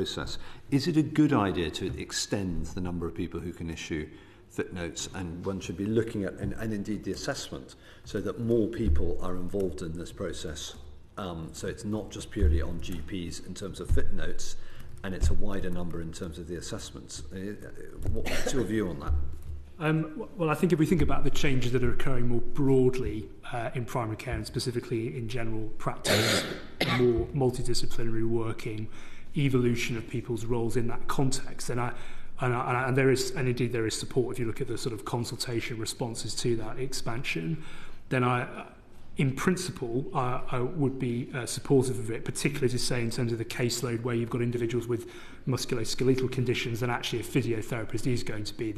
process. Is it a good idea to extend the number of people who can issue fit notes, and one should be looking at, and indeed the assessment, so that more people are involved in this process? So it's not just purely on GPs in terms of fit notes, and it's a wider number in terms of the assessments. What's your view on that? Well, I think if we think about the changes that are occurring more broadly in primary care and specifically in general practice, more multidisciplinary working, evolution of people's roles in that context, and there is, and indeed there is support if you look at the sort of consultation responses to that expansion, then in principle, I would be supportive of it, particularly to say in terms of the caseload where you've got individuals with musculoskeletal conditions, then actually a physiotherapist is going to be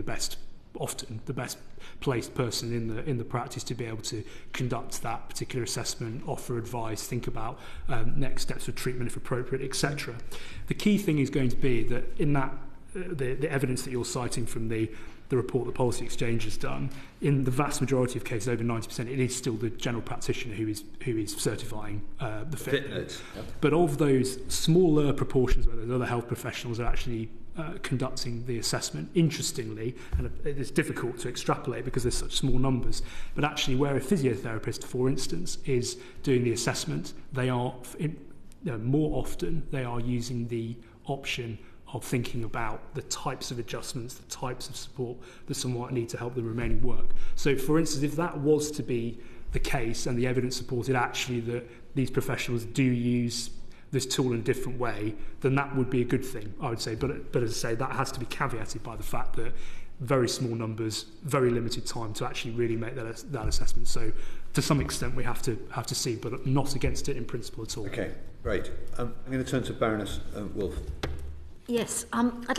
often the best placed person in the practice to be able to conduct that particular assessment, offer advice, think about next steps for treatment if appropriate, etc. The key thing is going to be that in that the evidence that you're citing from the report the Policy Exchange has done, in the vast majority of cases, over 90%, it is still the general practitioner who is certifying the fit notes. Yep. But of those smaller proportions where those other health professionals are actually conducting the assessment, interestingly, and it's difficult to extrapolate because there's such small numbers, but actually where a physiotherapist, for instance, is doing the assessment, they are more often they are using the option of thinking about the types of adjustments, the types of support that someone might need to help the remaining work. So, for instance, if that was to be the case and the evidence supported actually that these professionals do use this tool in a different way, then that would be a good thing, I would say. But as I say, that has to be caveated by the fact that very small numbers, very limited time to actually really make that assessment. So, to some extent, we have to see, but not against it in principle at all. Okay, right. I'm going to turn to Baroness Wolf. Yes, I'd